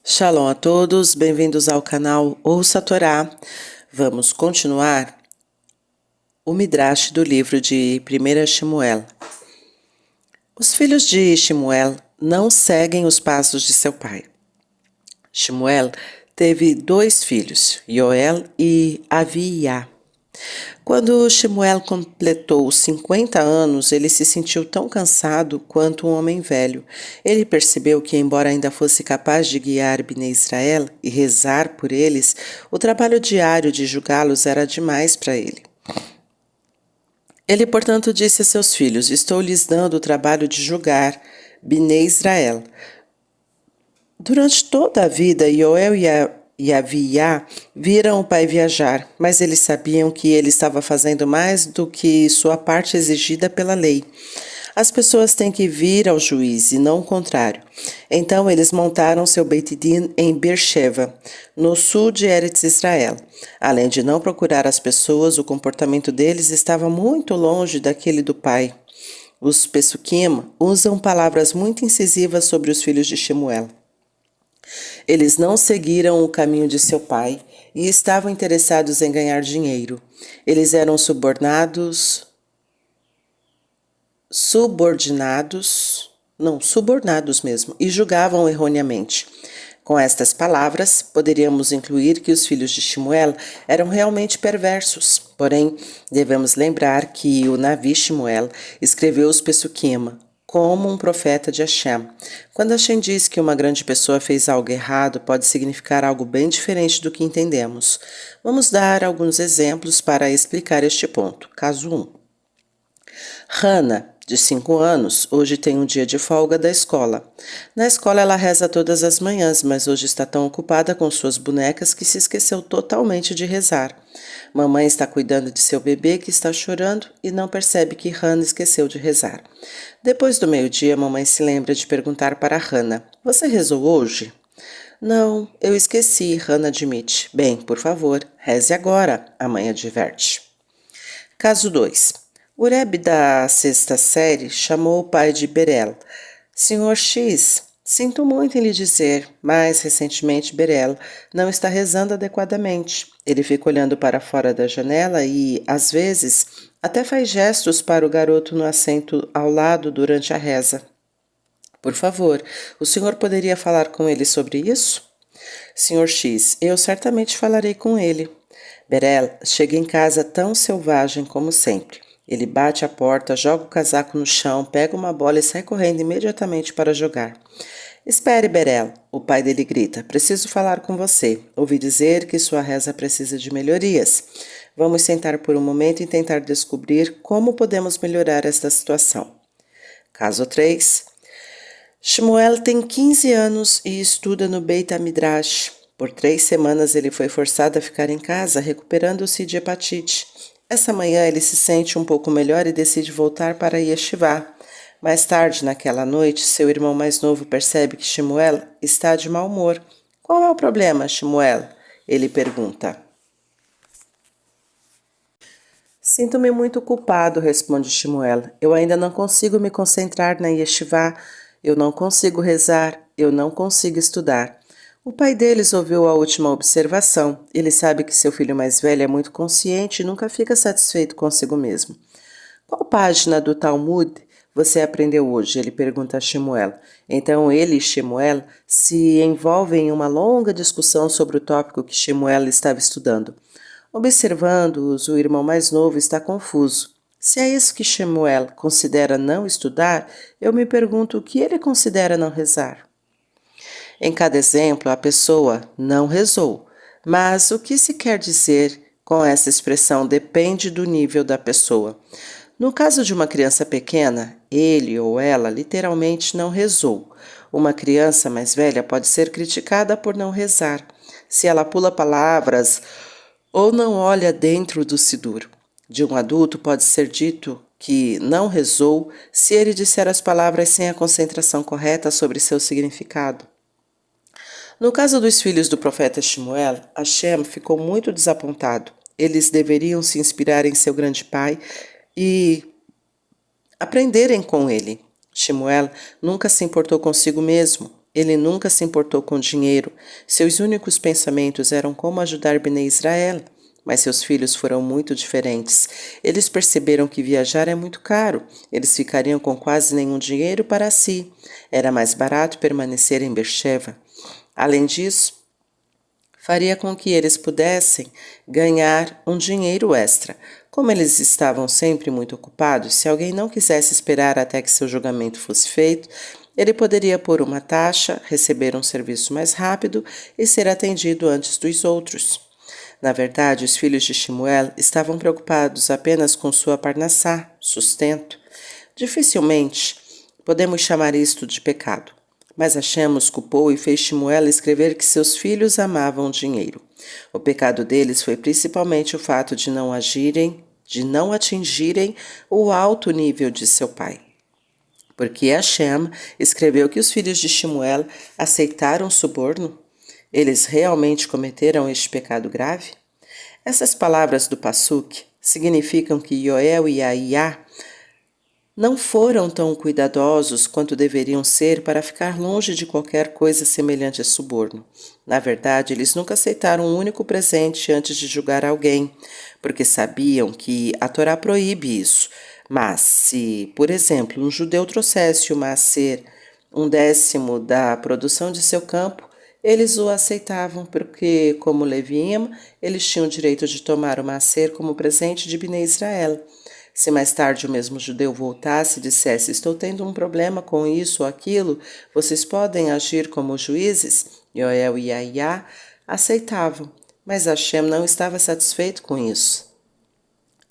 Shalom a todos, bem-vindos ao canal Ouça a Torá. Vamos continuar o Midrash do livro de 1 Shemuel. Os filhos de Shemuel não seguem os passos de seu pai. Shemuel teve 2 filhos, Yoel e Aviá. Quando Shemuel completou 50 anos, ele se sentiu tão cansado quanto um homem velho. Ele percebeu que, embora ainda fosse capaz de guiar Bnei Israel e rezar por eles, o trabalho diário de julgá-los era demais para ele. Ele, portanto, disse a seus filhos: Estou lhes dando o trabalho de julgar Bnei Israel. Durante toda a vida, Yoel e Aviá viram o pai viajar, mas eles sabiam que ele estava fazendo mais do que sua parte exigida pela lei. As pessoas têm que vir ao juiz e não o contrário. Então eles montaram seu Beit Din em Beersheba, no sul de Eretz Israel. Além de não procurar as pessoas, o comportamento deles estava muito longe daquele do pai. Os Pesukim usam palavras muito incisivas sobre os filhos de Shemuel. Eles não seguiram o caminho de seu pai e estavam interessados em ganhar dinheiro. Eles eram subornados mesmo, e julgavam erroneamente. Com estas palavras, poderíamos incluir que os filhos de Shemuel eram realmente perversos. Porém, devemos lembrar que o Navi Shemuel escreveu os Pesukim como um profeta de Hashem. Quando Hashem diz que uma grande pessoa fez algo errado, pode significar algo bem diferente do que entendemos. Vamos dar alguns exemplos para explicar este ponto. Caso 1. Hannah, de 5 anos, hoje tem um dia de folga da escola. Na escola ela reza todas as manhãs, mas hoje está tão ocupada com suas bonecas que se esqueceu totalmente de rezar. Mamãe está cuidando de seu bebê que está chorando e não percebe que Hannah esqueceu de rezar. Depois do meio-dia, mamãe se lembra de perguntar para Hannah: Você rezou hoje? Não, eu esqueci, Hannah admite. Bem, por favor, reze agora, a mãe adverte. Caso 2. O Rebbe da 6ª série chamou o pai de Berel. Senhor X, sinto muito em lhe dizer, mas recentemente Berel não está rezando adequadamente. Ele fica olhando para fora da janela e, às vezes, até faz gestos para o garoto no assento ao lado durante a reza. Por favor, o senhor poderia falar com ele sobre isso? Senhor X, eu certamente falarei com ele. Berel chega em casa tão selvagem como sempre. Ele bate a porta, joga o casaco no chão, pega uma bola e sai correndo imediatamente para jogar. Espere, Berel, o pai dele grita. Preciso falar com você. Ouvi dizer que sua reza precisa de melhorias. Vamos sentar por um momento e tentar descobrir como podemos melhorar esta situação. Caso 3. Shemuel tem 15 anos e estuda no Beit HaMidrash. Por 3 semanas ele foi forçado a ficar em casa, recuperando-se de hepatite. Essa manhã ele se sente um pouco melhor e decide voltar para Yeshivá. Mais tarde, naquela noite, seu irmão mais novo percebe que Shemuel está de mau humor. Qual é o problema, Shemuel? Ele pergunta. Sinto-me muito culpado, responde Shemuel. Eu ainda não consigo me concentrar na Yeshivá. Eu não consigo rezar. Eu não consigo estudar. O pai deles ouviu a última observação. Ele sabe que seu filho mais velho é muito consciente e nunca fica satisfeito consigo mesmo. Qual página do Talmud você aprendeu hoje? Ele pergunta a Shemuel. Então ele e Shemuel se envolvem em uma longa discussão sobre o tópico que Shemuel estava estudando. Observando-os, o irmão mais novo está confuso. Se é isso que Shemuel considera não estudar, eu me pergunto o que ele considera não rezar. Em cada exemplo, a pessoa não rezou, mas o que se quer dizer com essa expressão depende do nível da pessoa. No caso de uma criança pequena, ele ou ela literalmente não rezou. Uma criança mais velha pode ser criticada por não rezar, se ela pula palavras ou não olha dentro do sidur. De um adulto pode ser dito que não rezou se ele disser as palavras sem a concentração correta sobre seu significado. No caso dos filhos do profeta Shemuel, Hashem ficou muito desapontado. Eles deveriam se inspirar em seu grande pai e aprenderem com ele. Shemuel nunca se importou consigo mesmo. Ele nunca se importou com dinheiro. Seus únicos pensamentos eram como ajudar Bnei Israel. Mas seus filhos foram muito diferentes. Eles perceberam que viajar é muito caro. Eles ficariam com quase nenhum dinheiro para si. Era mais barato permanecer em Beersheba. Além disso, faria com que eles pudessem ganhar um dinheiro extra. Como eles estavam sempre muito ocupados, se alguém não quisesse esperar até que seu julgamento fosse feito, ele poderia pôr uma taxa, receber um serviço mais rápido e ser atendido antes dos outros. Na verdade, os filhos de Shemuel estavam preocupados apenas com sua parnassá, sustento. Dificilmente podemos chamar isto de pecado. Mas Hashem os culpou e fez Shemuel escrever que seus filhos amavam dinheiro. O pecado deles foi principalmente o fato de não atingirem o alto nível de seu pai. Porque Hashem escreveu que os filhos de Shemuel aceitaram suborno? Eles realmente cometeram este pecado grave? Essas palavras do Pasuk significam que Yoel e Ahiá não foram tão cuidadosos quanto deveriam ser para ficar longe de qualquer coisa semelhante a suborno. Na verdade, eles nunca aceitaram um único presente antes de julgar alguém, porque sabiam que a Torá proíbe isso. Mas se, por exemplo, um judeu trouxesse o maaser, 1/10 da produção de seu campo, eles o aceitavam porque, como leviim, eles tinham o direito de tomar o maaser como presente de Bnei Israel. Se mais tarde o mesmo judeu voltasse e dissesse: estou tendo um problema com isso ou aquilo, vocês podem agir como juízes? Yoel e Ahiá aceitavam, mas Hashem não estava satisfeito com isso.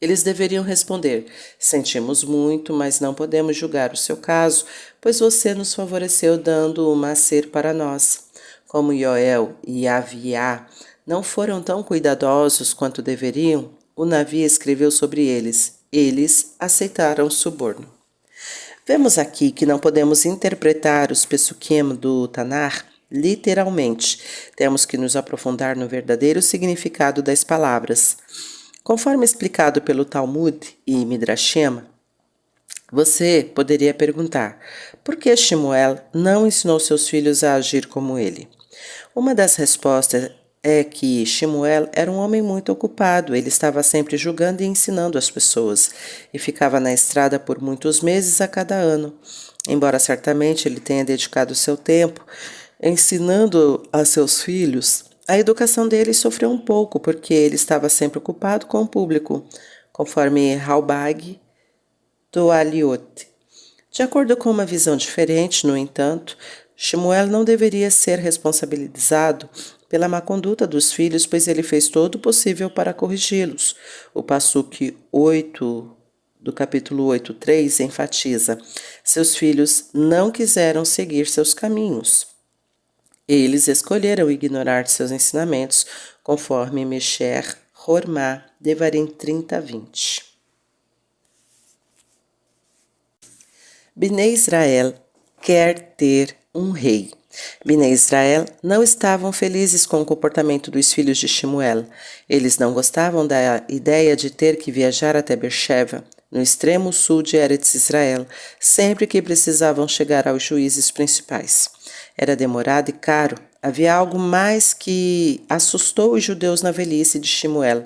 Eles deveriam responder: sentimos muito, mas não podemos julgar o seu caso, pois você nos favoreceu dando o maaser para nós. Como Yoel e Ahiá não foram tão cuidadosos quanto deveriam, o Navi escreveu sobre eles: eles aceitaram o suborno. Vemos aqui que não podemos interpretar os Pesukim do Tanar literalmente. Temos que nos aprofundar no verdadeiro significado das palavras. Conforme explicado pelo Talmud e Midrashim, você poderia perguntar: por que Shemuel não ensinou seus filhos a agir como ele? Uma das respostas é que Shemuel era um homem muito ocupado. Ele estava sempre julgando e ensinando as pessoas, e ficava na estrada por muitos meses a cada ano. Embora certamente ele tenha dedicado seu tempo ensinando a seus filhos, a educação dele sofreu um pouco, porque ele estava sempre ocupado com o público, conforme Halbag do Aliot. De acordo com uma visão diferente, no entanto, Shemuel não deveria ser responsabilizado pela má conduta dos filhos, pois ele fez todo o possível para corrigi-los. O Pasuk 8 do capítulo 8:3 enfatiza: seus filhos não quiseram seguir seus caminhos. Eles escolheram ignorar seus ensinamentos, conforme Mesher Hormá, Devarim 30:20. Bnei Israel quer ter um rei. Bnei Israel não estavam felizes com o comportamento dos filhos de Shemuel. Eles não gostavam da ideia de ter que viajar até Beersheba, no extremo sul de Eretz Israel, sempre que precisavam chegar aos juízes principais. Era demorado e caro. Havia algo mais que assustou os judeus na velhice de Shemuel.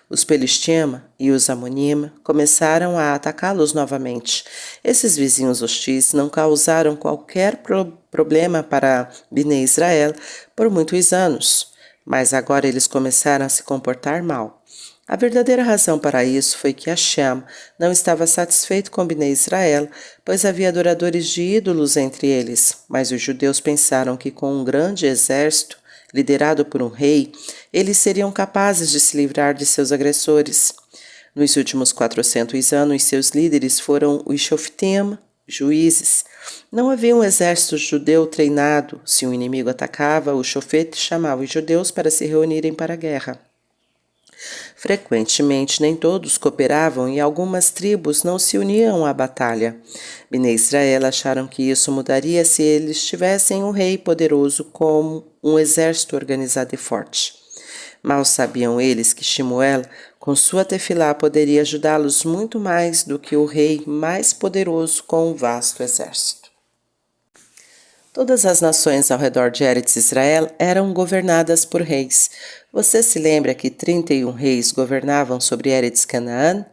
Os Pelistim e os Amonim começaram a atacá-los novamente. Esses vizinhos hostis não causaram qualquer problema para Bnei Israel por muitos anos, mas agora eles começaram a se comportar mal. A verdadeira razão para isso foi que Hashem não estava satisfeito com Bnei Israel, pois havia adoradores de ídolos entre eles, mas os judeus pensaram que com um grande exército, liderado por um rei, eles seriam capazes de se livrar de seus agressores. Nos últimos 400 anos, seus líderes foram os Shoftim, juízes. Não havia um exército judeu treinado. Se um inimigo atacava, o Shofet chamava os judeus para se reunirem para a guerra. Frequentemente, nem todos cooperavam e algumas tribos não se uniam à batalha. Bnei Israel acharam que isso mudaria se eles tivessem um rei poderoso como um exército organizado e forte. Mal sabiam eles que Shemuel, com sua tefilá, poderia ajudá-los muito mais do que o rei mais poderoso com um vasto exército. Todas as nações ao redor de Eretz Israel eram governadas por reis. Você se lembra que 31 reis governavam sobre Eretz Canaã?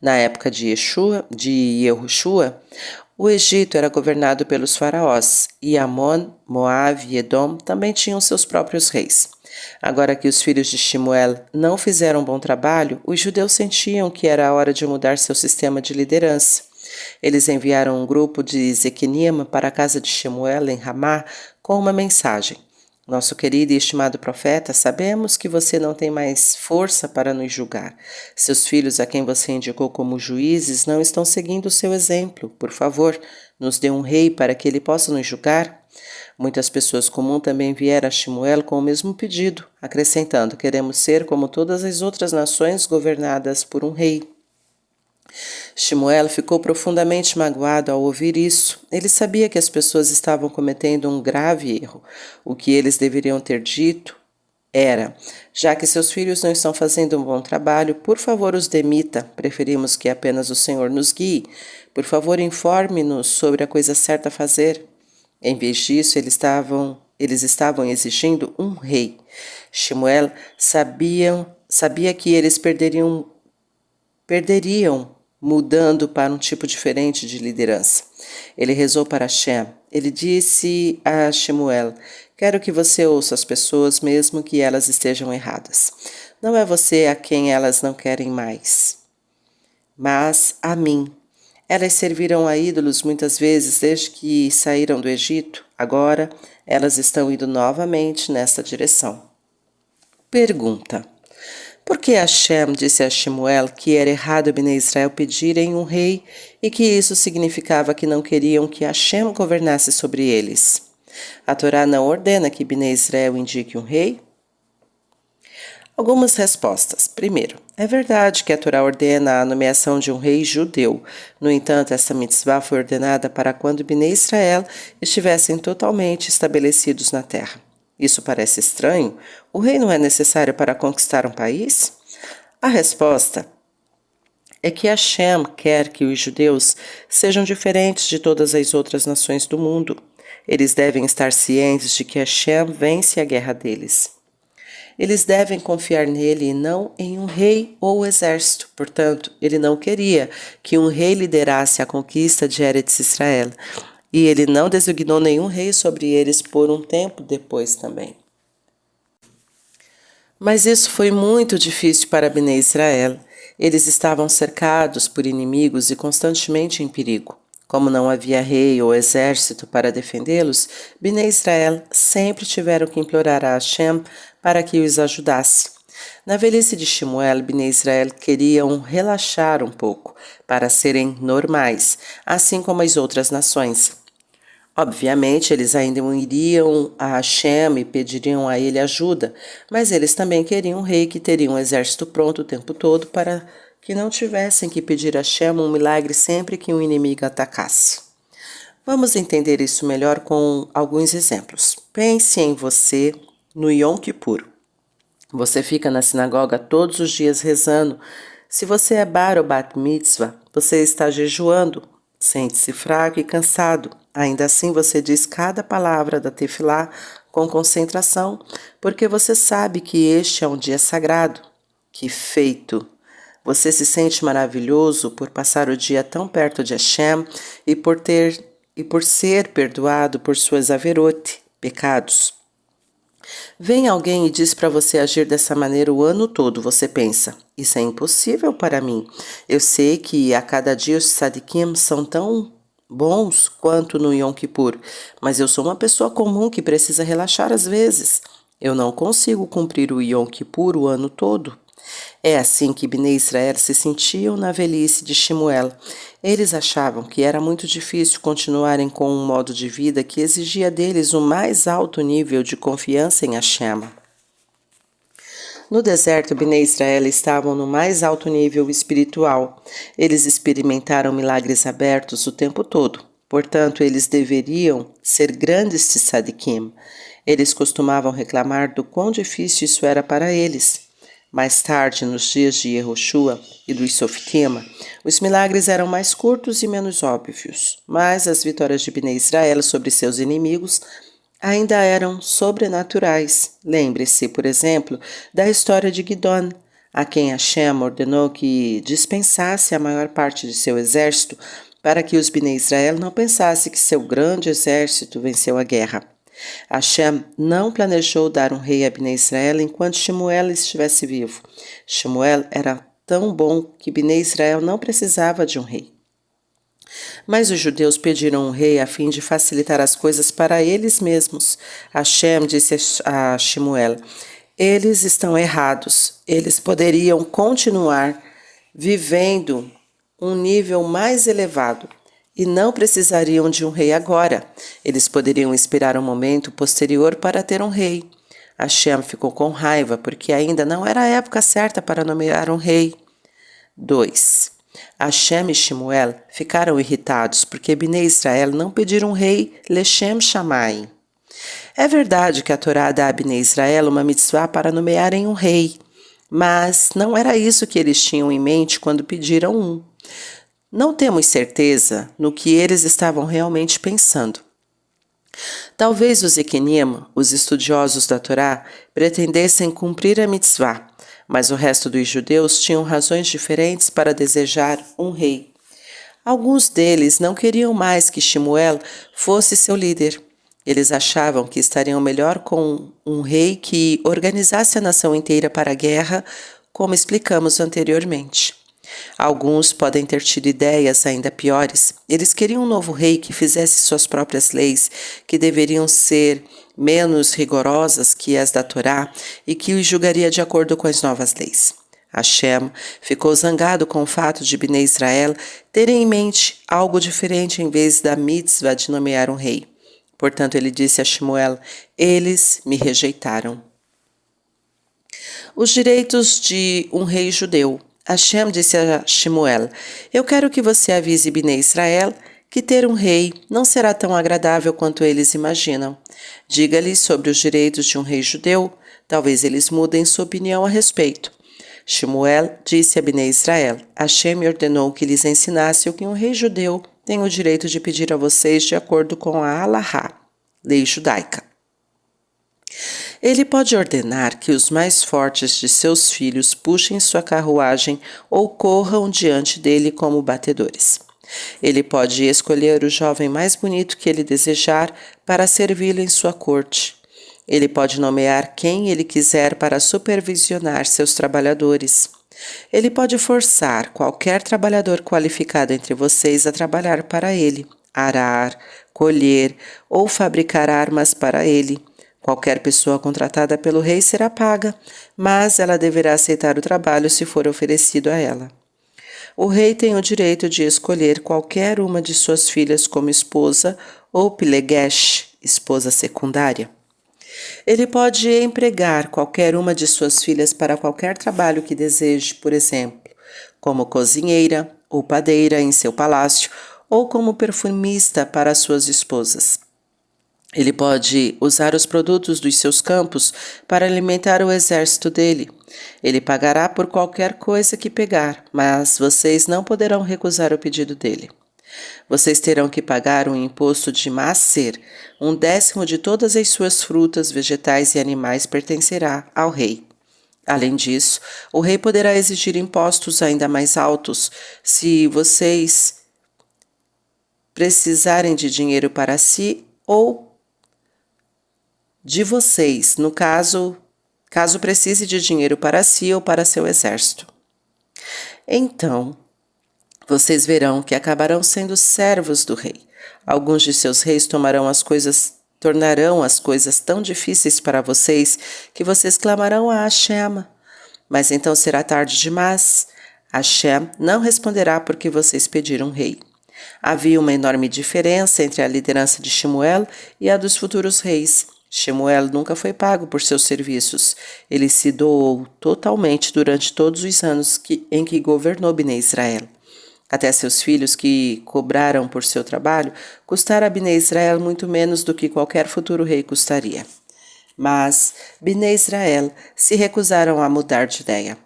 Na época de Yehoshua, o Egito era governado pelos faraós, e Amon, Moabe e Edom também tinham seus próprios reis. Agora que os filhos de Shemuel não fizeram um bom trabalho, os judeus sentiam que era a hora de mudar seu sistema de liderança. Eles enviaram um grupo de Zequinim para a casa de Shemuel em Ramá com uma mensagem. Nosso querido e estimado profeta, sabemos que você não tem mais força para nos julgar. Seus filhos, a quem você indicou como juízes, não estão seguindo o seu exemplo. Por favor, nos dê um rei para que ele possa nos julgar. Muitas pessoas comuns também vieram a Shemuel com o mesmo pedido, acrescentando: queremos ser como todas as outras nações governadas por um rei. Shemuel ficou profundamente magoado ao ouvir isso. Ele sabia que as pessoas estavam cometendo um grave erro. O que eles deveriam ter dito era: já que seus filhos não estão fazendo um bom trabalho, por favor os demita. Preferimos que apenas o Senhor nos guie. Por favor, informe-nos sobre a coisa certa a fazer. Em vez disso, eles estavam exigindo um rei. Shemuel sabia que eles perderiam mudando para um tipo diferente de liderança. Ele rezou para Hashem. Ele disse a Shemuel: quero que você ouça as pessoas mesmo que elas estejam erradas. Não é você a quem elas não querem mais, mas a mim. Elas serviram a ídolos muitas vezes desde que saíram do Egito. Agora elas estão indo novamente nesta direção. Pergunta: por que Hashem disse a Shemuel que era errado Bnei Israel pedirem um rei e que isso significava que não queriam que Hashem governasse sobre eles? A Torá não ordena que Bnei Israel indique um rei? Algumas respostas. Primeiro, é verdade que a Torá ordena a nomeação de um rei judeu. No entanto, essa mitzvah foi ordenada para quando Bnei Israel estivessem totalmente estabelecidos na terra. Isso parece estranho? O rei não é necessário para conquistar um país? A resposta é que Hashem quer que os judeus sejam diferentes de todas as outras nações do mundo. Eles devem estar cientes de que Hashem vence a guerra deles. Eles devem confiar nele e não em um rei ou exército. Portanto, ele não queria que um rei liderasse a conquista de Eretz Israel. E ele não designou nenhum rei sobre eles por um tempo depois também. Mas isso foi muito difícil para Bnei Israel. Eles estavam cercados por inimigos e constantemente em perigo. Como não havia rei ou exército para defendê-los, Bnei Israel sempre tiveram que implorar a Hashem para que os ajudasse. Na velhice de Shemuel, Bnei Israel queriam relaxar um pouco para serem normais, assim como as outras nações. Obviamente, eles ainda iriam a Hashem e pediriam a ele ajuda, mas eles também queriam um rei que teria um exército pronto o tempo todo para que não tivessem que pedir a Hashem um milagre sempre que um inimigo atacasse. Vamos entender isso melhor com alguns exemplos. Pense em você no Yom Kippur. Você fica na sinagoga todos os dias rezando. Se você é bar ou bat mitzvah, você está jejuando. Sente-se fraco e cansado. Ainda assim você diz cada palavra da tefilá com concentração, porque você sabe que este é um dia sagrado. Que feito! Você se sente maravilhoso por passar o dia tão perto de Hashem e por ser perdoado por suas averot, pecados. Vem alguém e diz para você agir dessa maneira o ano todo. Você pensa: isso é impossível para mim. Eu sei que a cada dia os tzadikim são tão bons quanto no Yom Kippur, mas eu sou uma pessoa comum que precisa relaxar às vezes. Eu não consigo cumprir o Yom Kippur o ano todo. É assim que Bnei Israel se sentiam na velhice de Shemuel. Eles achavam que era muito difícil continuarem com um modo de vida que exigia deles o mais alto nível de confiança em Hashem. No deserto, Bnei Israel estavam no mais alto nível espiritual. Eles experimentaram milagres abertos o tempo todo. Portanto, eles deveriam ser grandes tzadikim. Eles costumavam reclamar do quão difícil isso era para eles. Mais tarde, nos dias de Yehoshua e dos Softim, os milagres eram mais curtos e menos óbvios, mas as vitórias de Bnei Israel sobre seus inimigos ainda eram sobrenaturais. Lembre-se, por exemplo, da história de Gidon, a quem Hashem ordenou que dispensasse a maior parte de seu exército para que os Bnei Israel não pensassem que seu grande exército venceu a guerra. Hashem não planejou dar um rei a Bnei Israel enquanto Shemuel estivesse vivo. Shemuel era tão bom que Bnei Israel não precisava de um rei. Mas os judeus pediram um rei a fim de facilitar as coisas para eles mesmos. Hashem disse a Shemuel: eles estão errados. Eles poderiam continuar vivendo um nível mais elevado e não precisariam de um rei agora. Eles poderiam esperar um momento posterior para ter um rei. Hashem ficou com raiva porque ainda não era a época certa para nomear um rei. 2. Hashem e Shemuel ficaram irritados porque Bnei Israel não pediram um rei Leshem Shammai. É verdade que a Torá dá a Bnei Israel uma mitzvah para nomearem um rei, mas não era isso que eles tinham em mente quando pediram um. Não temos certeza no que eles estavam realmente pensando. Talvez os Equinim, os estudiosos da Torá, pretendessem cumprir a mitzvah, mas o resto dos judeus tinham razões diferentes para desejar um rei. Alguns deles não queriam mais que Shemuel fosse seu líder. Eles achavam que estariam melhor com um rei que organizasse a nação inteira para a guerra, como explicamos anteriormente. Alguns podem ter tido ideias ainda piores. Eles queriam um novo rei que fizesse suas próprias leis, que deveriam ser menos rigorosas que as da Torá e que os julgaria de acordo com as novas leis. Hashem ficou zangado com o fato de Bnei Israel terem em mente algo diferente em vez da mitzvah de nomear um rei. Portanto, ele disse a Shemuel: eles me rejeitaram. Os direitos de um rei judeu. Hashem disse a Shemuel: eu quero que você avise Bnei Israel que ter um rei não será tão agradável quanto eles imaginam. Diga-lhes sobre os direitos de um rei judeu, talvez eles mudem sua opinião a respeito. Shemuel disse a Bnei Israel: Hashem me ordenou que lhes ensinasse o que um rei judeu tem o direito de pedir a vocês de acordo com a Halahá, lei judaica. Ele pode ordenar que os mais fortes de seus filhos puxem sua carruagem ou corram diante dele como batedores. Ele pode escolher o jovem mais bonito que ele desejar para servi-lo em sua corte. Ele pode nomear quem ele quiser para supervisionar seus trabalhadores. Ele pode forçar qualquer trabalhador qualificado entre vocês a trabalhar para ele, arar, colher ou fabricar armas para ele. Qualquer pessoa contratada pelo rei será paga, mas ela deverá aceitar o trabalho se for oferecido a ela. O rei tem o direito de escolher qualquer uma de suas filhas como esposa ou pilegesh, esposa secundária. Ele pode empregar qualquer uma de suas filhas para qualquer trabalho que deseje, por exemplo, como cozinheira ou padeira em seu palácio ou como perfumista para suas esposas. Ele pode usar os produtos dos seus campos para alimentar o exército dele. Ele pagará por qualquer coisa que pegar, mas vocês não poderão recusar o pedido dele. Vocês terão que pagar um imposto de maaser, 1/10 de todas as suas frutas, vegetais e animais pertencerá ao rei. Além disso, o rei poderá exigir impostos ainda mais altos se vocês precisarem de dinheiro para si ou de vocês, no caso precise de dinheiro para si ou para seu exército. Então, vocês verão que acabarão sendo servos do rei. Alguns de seus reis tornarão as coisas tão difíceis para vocês que vocês clamarão a Hashem. Mas então será tarde demais. Hashem não responderá porque vocês pediram um rei. Havia uma enorme diferença entre a liderança de Shemuel e a dos futuros reis. Shemuel nunca foi pago por seus serviços. Ele se doou totalmente durante todos os anos em que governou Bnei Israel. Até seus filhos que cobraram por seu trabalho custaram a Bnei Israel muito menos do que qualquer futuro rei custaria. Mas Bnei Israel se recusaram a mudar de ideia.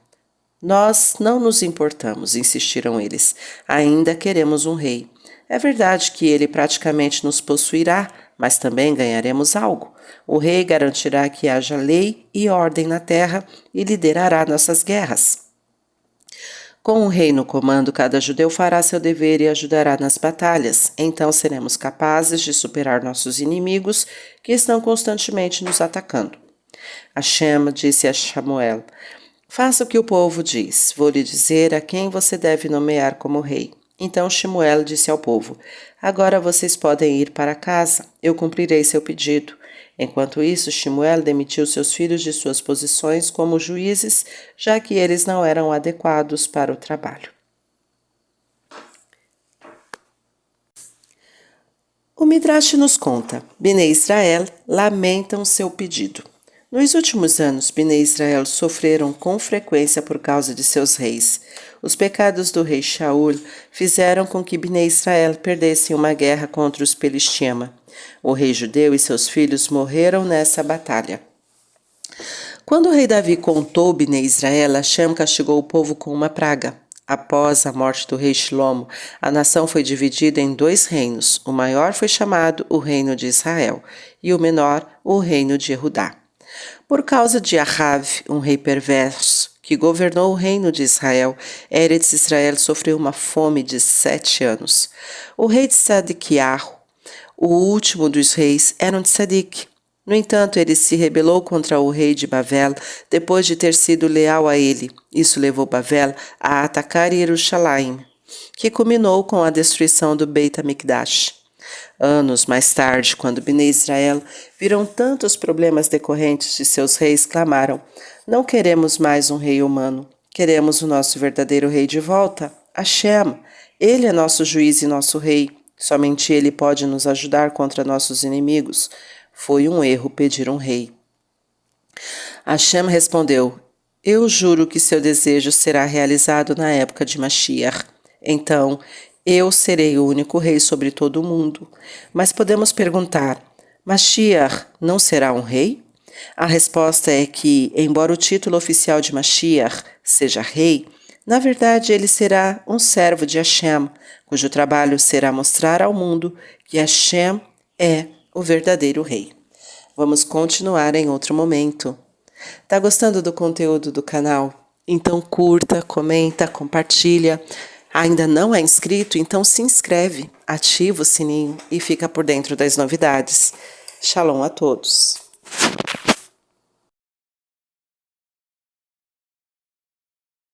Nós não nos importamos, insistiram eles. Ainda queremos um rei. É verdade que ele praticamente nos possuirá, mas também ganharemos algo. O rei garantirá que haja lei e ordem na terra e liderará nossas guerras. Com o rei no comando, cada judeu fará seu dever e ajudará nas batalhas. Então seremos capazes de superar nossos inimigos que estão constantemente nos atacando. Hashem disse a Samuel: faça o que o povo diz. Vou lhe dizer a quem você deve nomear como rei. Então Samuel disse ao povo: agora vocês podem ir para casa. Eu cumprirei seu pedido. Enquanto isso, Samuel demitiu seus filhos de suas posições como juízes, já que eles não eram adequados para o trabalho. O Midrash nos conta: Bnei Israel lamentam seu pedido. Nos últimos anos, Bnei Israel sofreram com frequência por causa de seus reis. Os pecados do rei Shaul fizeram com que Bnei Israel perdessem uma guerra contra os Pelishtima. O rei judeu e seus filhos morreram nessa batalha. Quando o rei Davi contou Bnei Israel, Hashem castigou o povo com uma praga. Após a morte do rei Shlomo, a nação foi dividida em 2 reinos. O maior foi chamado o Reino de Israel e o menor, o Reino de Judá. Por causa de Ahav, um rei perverso, que governou o reino de Israel, Eretz Israel sofreu uma fome de 7 anos. O rei de Tzadkiyahu, o último dos reis, era um tzadik. No entanto, ele se rebelou contra o rei de Bavel depois de ter sido leal a ele. Isso levou Bavel a atacar Jerusalém, que culminou com a destruição do Beit HaMikdash. Anos mais tarde, quando Bnei Israel viram tantos problemas decorrentes de seus reis, clamaram: não queremos mais um rei humano, queremos o nosso verdadeiro rei de volta, Hashem. Ele é nosso juiz e nosso rei. Somente ele pode nos ajudar contra nossos inimigos. Foi um erro pedir um rei. Hashem respondeu: eu juro que seu desejo será realizado na época de Mashiach. Então, eu serei o único rei sobre todo o mundo. Mas podemos perguntar: Mashiach não será um rei? A resposta é que, embora o título oficial de Mashiach seja rei, na verdade ele será um servo de Hashem, cujo trabalho será mostrar ao mundo que Hashem é o verdadeiro rei. Vamos continuar em outro momento. Tá gostando do conteúdo do canal? Então curta, comenta, compartilha. Ainda não é inscrito? Então se inscreve, ativa o sininho e fica por dentro das novidades. Shalom a todos!